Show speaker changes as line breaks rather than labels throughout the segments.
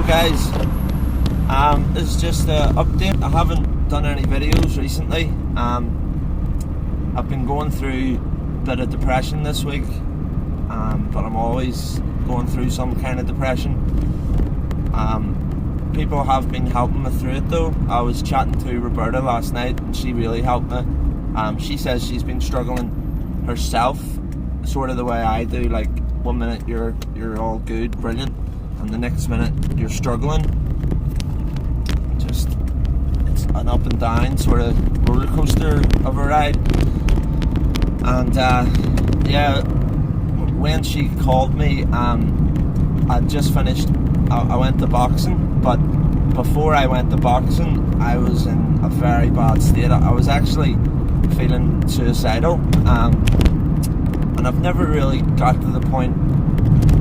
guys, this is just an update. I haven't done any videos recently. I've been going through a bit of depression this week, but I'm always going through some kind of depression. People have been helping me through it though. I was chatting to Roberta last night and she really helped me. She says she's been struggling herself, sort of the way I do. Like, one minute you're all good, brilliant, and the next minute you're struggling. Just, it's an up and down sort of roller coaster of a ride. And yeah, when she called me, I'd just finished. I went to boxing, but before I went to boxing, I was in a very bad state. I was actually feeling suicidal, and I've never really got to the point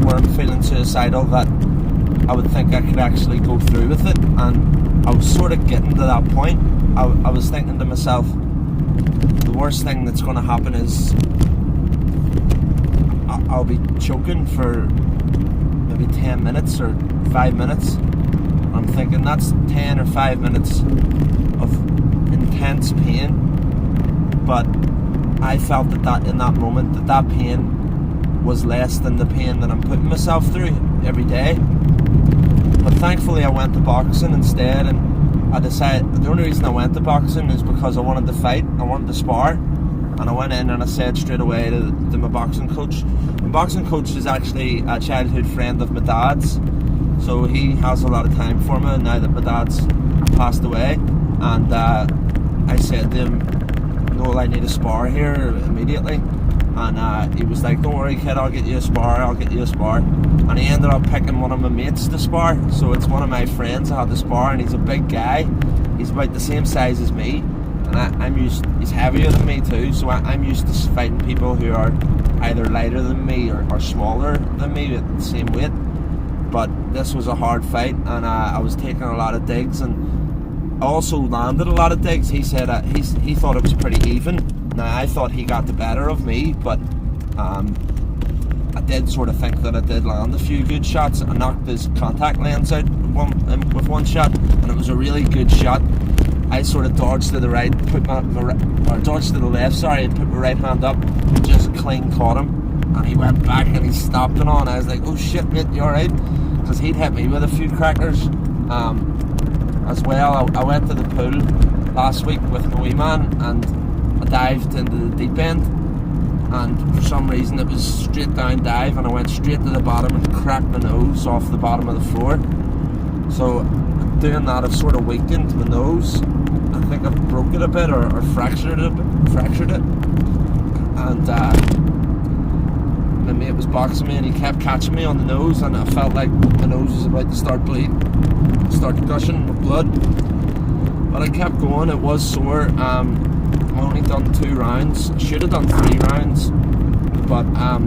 where I'm feeling suicidal that I would think I could actually go through with it. And I was sort of getting to that point. I was thinking to myself, the worst thing that's going to happen is I'll be choking for maybe 10 minutes or 5 minutes. I'm thinking that's 10 or 5 minutes of intense pain. But I felt that in that moment, that pain was less than the pain that I'm putting myself through every day. But thankfully I went to boxing instead, and I decided the only reason I went to boxing is because I wanted to fight, I wanted to spar. And I went in and I said straight away to my boxing coach. My boxing coach is actually a childhood friend of my dad's, so he has a lot of time for me now that my dad's passed away. And I said to him, "No, I need a spar here immediately." And he was like, "Don't worry, kid, I'll get you a spar, And he ended up picking one of my mates to spar. So it's one of my friends I had to spar, and he's a big guy. He's about the same size as me. And he's heavier than me too, so I'm used to fighting people who are either lighter than me or smaller than me at the same weight. But this was a hard fight, and I was taking a lot of digs, and I also landed a lot of digs. He said he thought it was pretty even. Now, I thought he got the better of me, but I did sort of think that I did land a few good shots. I knocked his contact lens out with one shot, and it was a really good shot. I sort of dodged to the right, dodged to the left, sorry, and put my right hand up, just clean caught him, and he went back and he stopped it on. I was like, "Oh shit, mate, you alright?" Because he'd hit me with a few crackers. As well, I went to the pool last week with my wee man, and I dived into the deep end, and for some reason it was straight down dive, and I went straight to the bottom and cracked my nose off the bottom of the floor. So doing that, I've sort of weakened my nose. I think I've broke it a bit or fractured it. And my mate was boxing me, and he kept catching me on the nose, and I felt like my nose was about to start bleeding, start gushing with blood. But I kept going. It was sore. I only done 2 rounds. I should have done 3 rounds, but I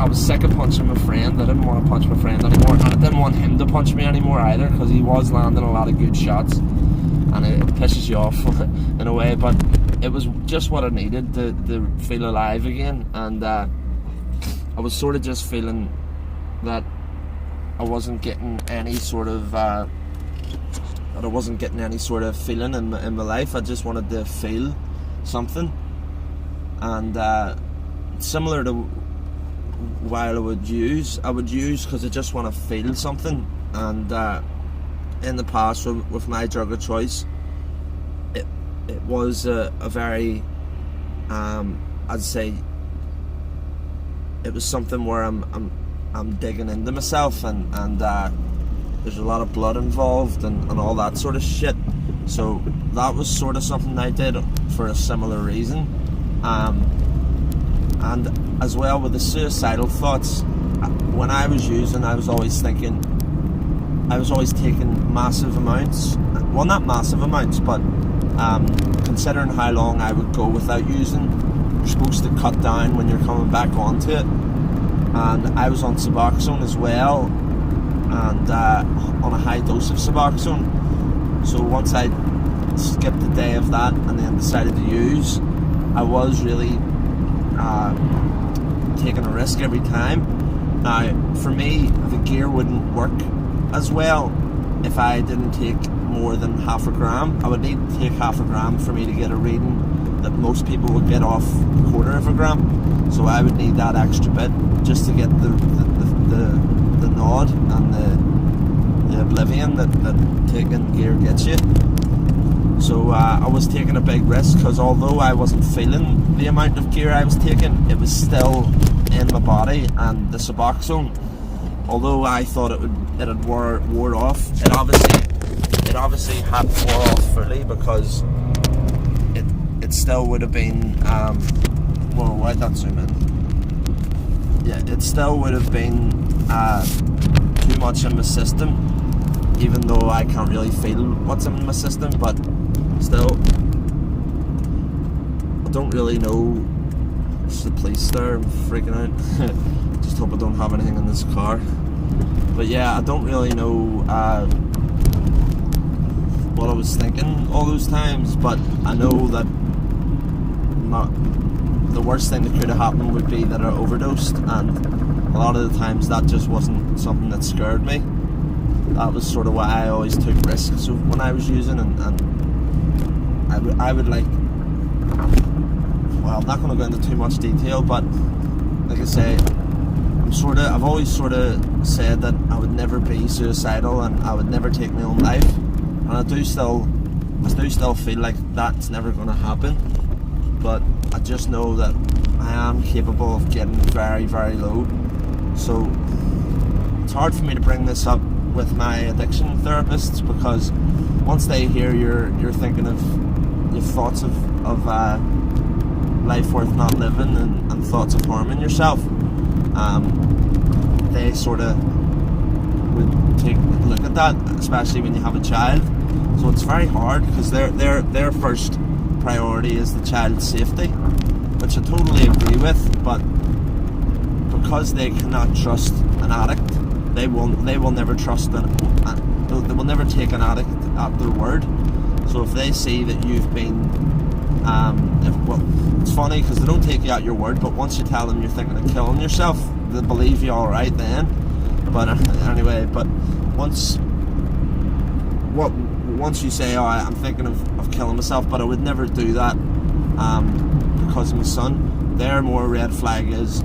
was sick of punching my friend. I didn't want to punch my friend anymore, and I didn't want him to punch me anymore either, because he was landing a lot of good shots, and it pisses you off in a way. But it was just what I needed to feel alive again. And I was sort of just feeling that I wasn't getting any sort of feeling in my life. I just wanted to feel something, and similar to while I would use because I just want to feel something. And in the past with my drug of choice, it was a very I'd say it was something where I'm digging into myself, and there's a lot of blood involved and all that sort of shit. So that was sort of something I did for a similar reason. And as well with the suicidal thoughts, when I was using, I was always taking massive amounts. Well, not massive amounts, but considering how long I would go without using, you're supposed to cut down when you're coming back onto it. And I was on Suboxone as well, and on a high dose of Suboxone. So once I skipped a day of that and then decided to use, I was really taking a risk every time. Now, for me, the gear wouldn't work as well, if I didn't take more than half a gram, I would need to take half a gram for me to get a reading that most people would get off a quarter of a gram. So I would need that extra bit just to get the nod and the oblivion that taking gear gets you. So I was taking a big risk, because although I wasn't feeling the amount of gear I was taking, it was still in my body, and the Suboxone, although I thought it had wore off, it obviously hadn't wore off fully, because it still would have been well, why'd that zoom in? Yeah, it still would have been too much in my system, even though I can't really feel what's in my system, but still, I don't really know. There's the police there, I'm freaking out. Just hope I don't have anything in this car. But yeah, I don't really know what I was thinking all those times, but I know that the worst thing that could have happened would be that I overdosed, and a lot of the times that just wasn't something that scared me. That was sort of why I always took risks when I was using, and I would like, well, I'm not going to go into too much detail, but like I say, I've always sort of said that I would never be suicidal and I would never take my own life, and I do still feel like that's never going to happen, but I just know that I am capable of getting very, very low. So it's hard for me to bring this up with my addiction therapists, because once they hear you're thinking of your thoughts of life worth not living, and thoughts of harming yourself, they sort of would take a look at that, especially when you have a child. So it's very hard, because their first priority is the child's safety, which I totally agree with, but because they cannot trust an addict, they will never trust they will never take an addict at their word. So if they see that you've been it's funny, because they don't take you at your word, but once you tell them you're thinking of killing yourself, they believe you all right then. But anyway, but once you say, oh, I'm thinking of killing myself, but I would never do that because of my son, their more red flag is,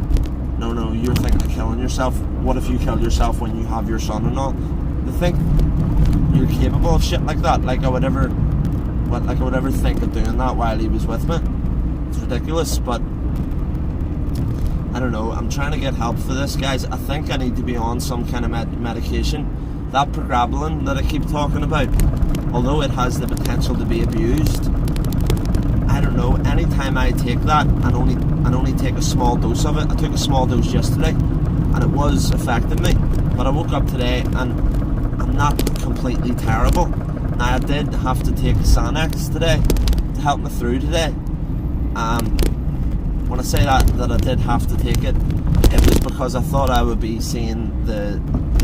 no, you're thinking of killing yourself. What if you kill yourself when you have your son and all? They think you're capable of shit like that. Like I would ever think of doing that while he was with me. It's ridiculous, but I don't know. I'm trying to get help for this, guys. I think I need to be on some kind of medication. That pregabalin that I keep talking about, although it has the potential to be abused, I don't know. Anytime I take that and only take a small dose of it. I took a small dose yesterday, and it was affecting me. But I woke up today and I'm not completely terrible. Now I did have to take Xanax today to help me through today. When I say that I did have to take it, it was because I thought I would be seeing the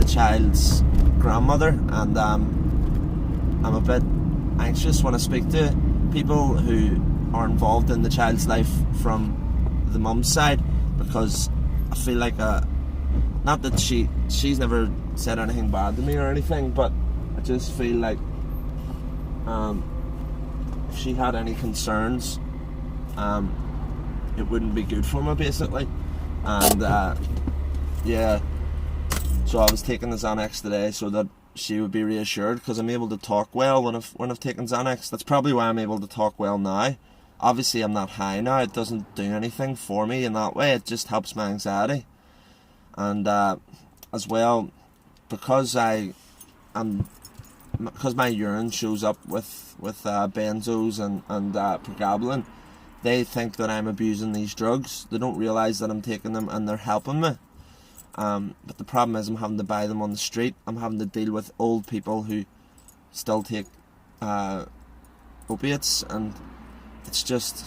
child's grandmother, and I'm a bit anxious when I speak to people who are involved in the child's life from the mum's side, because I feel like not that she's never said anything bad to me or anything, but I just feel like if she had any concerns, it wouldn't be good for me, basically. And yeah, so I was taking the Xanax today so that she would be reassured, because I'm able to talk well when I've taken Xanax. That's probably why I'm able to talk well now. Obviously I'm not high now, it doesn't do anything for me in that way, it just helps my anxiety. And as well, because my urine shows up with benzos and pregabalin, they think that I'm abusing these drugs. They don't realise that I'm taking them and they're helping me. But the problem is I'm having to buy them on the street. I'm having to deal with old people who still take opiates, and it's just,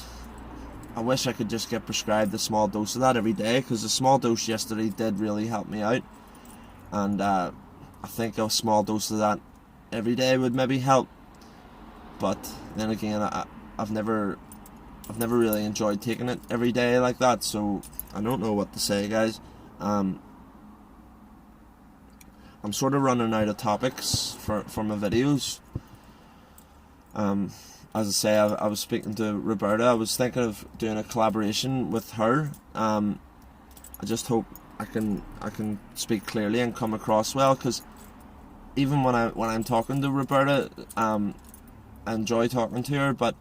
I wish I could just get prescribed a small dose of that every day, because the small dose yesterday did really help me out, and I think a small dose of that every day would maybe help. But then again, I've never really enjoyed taking it every day like that, so I don't know what to say, guys. I'm sort of running out of topics for my videos. As I say, I was speaking to Roberta. I was thinking of doing a collaboration with her. I just hope I can speak clearly and come across well, because even when I'm talking to Roberta, I enjoy talking to her, but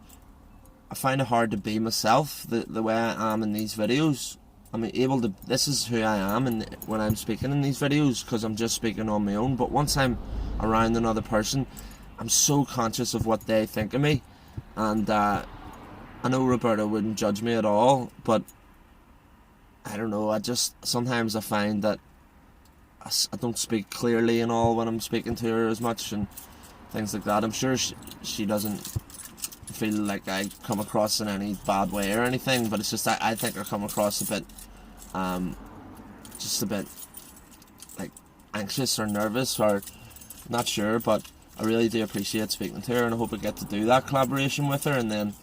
I find it hard to be myself the way I am in these videos. I'm able to, this is who I am and when I'm speaking in these videos, because I'm just speaking on my own. But once I'm around another person, I'm so conscious of what they think of me. And I know Roberta wouldn't judge me at all, but I don't know, sometimes I find that I don't speak clearly and all when I'm speaking to her as much and things like that. I'm sure she doesn't feel like I come across in any bad way or anything, but it's just I think I come across a bit just a bit like anxious or nervous, or not sure. But I really do appreciate speaking to her, and I hope I get to do that collaboration with her, and then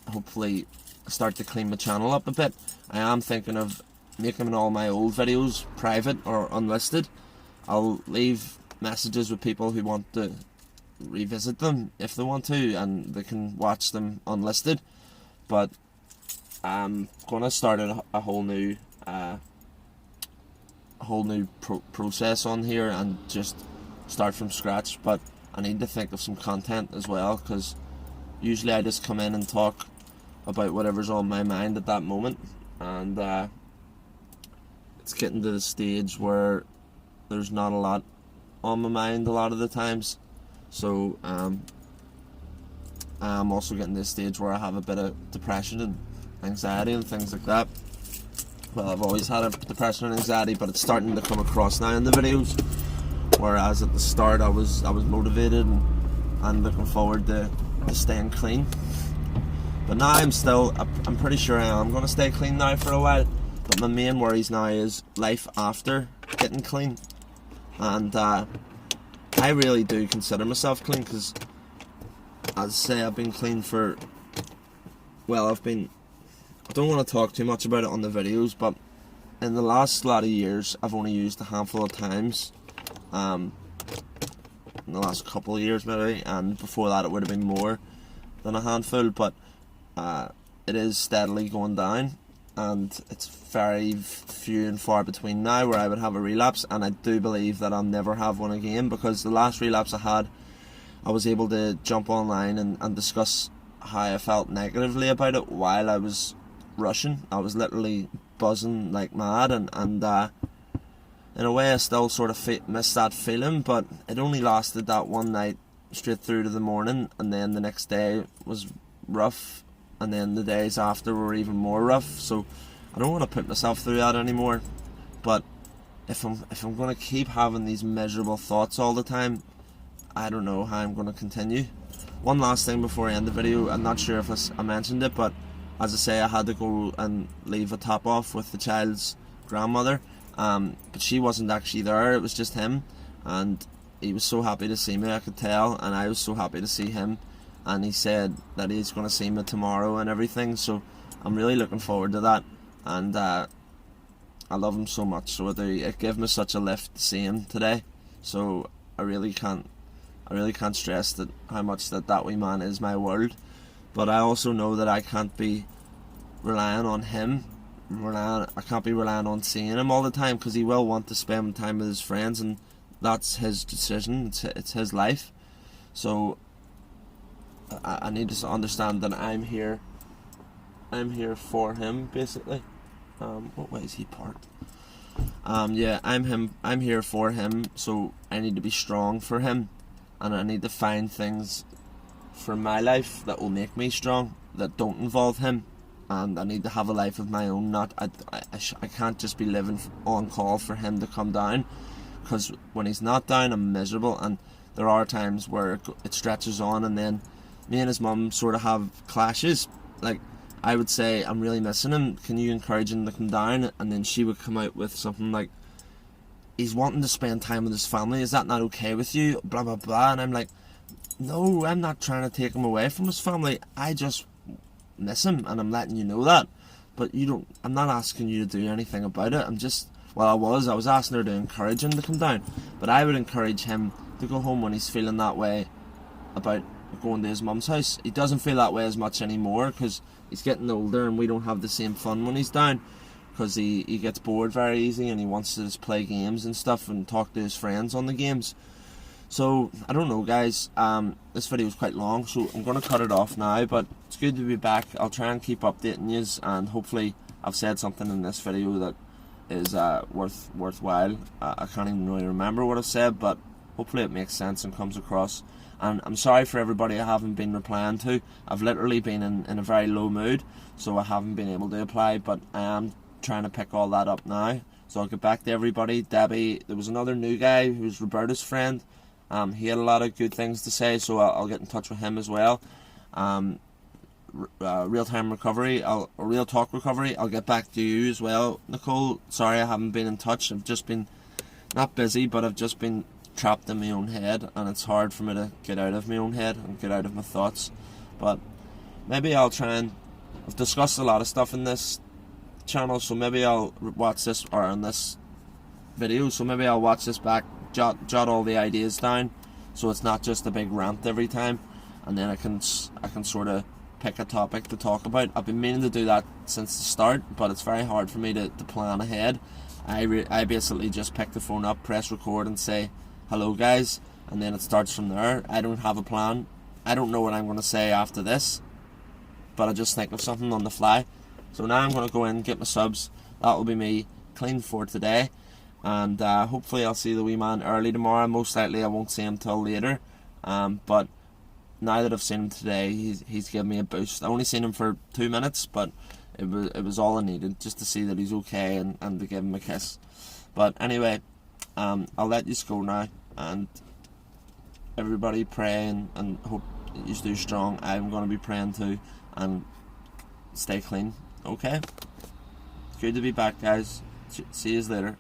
hopefully start to clean my channel up a bit. I am thinking of making all my old videos private or unlisted. I'll leave messages with people who want to revisit them if they want to, and they can watch them unlisted. But I'm gonna start a whole new process on here and just start from scratch. But I need to think of some content as well, because usually I just come in and talk about whatever's on my mind at that moment, and it's getting to the stage where there's not a lot on my mind a lot of the times. So I'm also getting to the stage where I have a bit of depression and anxiety and things like that. Well, I've always had a depression and anxiety, but it's starting to come across now in the videos, whereas at the start I was motivated and looking forward to staying clean. But now I'm pretty sure I am going to stay clean now for a while. But my main worries now is life after getting clean. And I really do consider myself clean, because as I say, I've been clean for, well, I don't want to talk too much about it on the videos, but in the last lot of years I've only used a handful of times, in the last couple of years maybe, and before that it would have been more than a handful. But it is steadily going down, and it's very few and far between now where I would have a relapse, and I do believe that I'll never have one again, because the last relapse I had, I was able to jump online and discuss how I felt negatively about it while I was rushing. I was literally buzzing like mad, and in a way I still sort of miss that feeling, but it only lasted that one night straight through to the morning, and then the next day was rough, and then the days after were even more rough. So I don't want to put myself through that anymore. But if I'm going to keep having these miserable thoughts all the time, I don't know how I'm going to continue. One last thing before I end the video, I'm not sure if I mentioned it, but as I say, I had to go and leave a top off with the child's grandmother, but she wasn't actually there, it was just him, and he was so happy to see me, I could tell, and I was so happy to see him. And he said that he's going to see me tomorrow and everything, so I'm really looking forward to that. And I love him so much, so I do. It gave me such a lift to see him today, so I really can't stress that how much that wee man is my world. But I also know that I can't be relying on him. I can't be relying on seeing him all the time, because he will want to spend time with his friends, and that's his decision. It's his life. So I need to understand that I'm here for him, basically. What way is he parked? Yeah, I'm here for him, so I need to be strong for him, and I need to find things for my life that will make me strong, that don't involve him, and I need to have a life of my own. I can't just be living on call for him to come down, because when he's not down, I'm miserable, and there are times where it stretches on, and then me and his mum sort of have clashes. Like, I would say, I'm really missing him, can you encourage him to come down? And then she would come out with something like, he's wanting to spend time with his family, is that not okay with you? Blah blah blah. And I'm like, no, I'm not trying to take him away from his family, I just miss him, and I'm letting you know that. But I'm not asking you to do anything about it, I'm just Well, I was asking her to encourage him to come down, but I would encourage him to go home when he's feeling that way about going to his mum's house. He doesn't feel that way as much anymore because he's getting older and we don't have the same fun when he's down, because he gets bored very easy and he wants to just play games and stuff and talk to his friends on the games. So I don't know, guys, this video is quite long, so I'm going to cut it off now, but it's good to be back. I'll try and keep updating you, and hopefully I've said something in this video that is worthwhile. I can't even really remember what I've said, but hopefully it makes sense and comes across. And I'm sorry for everybody I haven't been replying to. I've literally been in a very low mood, so I haven't been able to reply, but I am trying to pick all that up now. So I'll get back to everybody. Debbie, there was another new guy who was Roberta's friend. He had a lot of good things to say, so I'll get in touch with him as well. Real-time recovery, real talk recovery, I'll get back to you as well. Nicole, sorry I haven't been in touch. I've just been, not busy, but I've just been trapped in my own head, and it's hard for me to get out of my own head and get out of my thoughts. But maybe I'll try and, I've discussed a lot of stuff in this channel, so maybe I'll watch this, or in this video, so maybe I'll watch this back, jot all the ideas down, so it's not just a big rant every time, and then I can sort of pick a topic to talk about. I've been meaning to do that since the start, but it's very hard for me to plan ahead. I basically just pick the phone up, press record and say hello guys, and then it starts from there. I don't have a plan. I don't know what I'm going to say after this, but I just think of something on the fly. So now I'm going to go in and get my subs. That will be me clean for today, and hopefully I'll see the wee man early tomorrow. Most likely I won't see him till later, but now that I've seen him today, he's given me a boost. I only seen him for 2 minutes, but it was all I needed, just to see that he's okay and to give him a kiss. But anyway, I'll let you go now, and everybody pray and hope you do strong. I'm going to be praying too, and stay clean, okay? Good to be back, guys. See you later.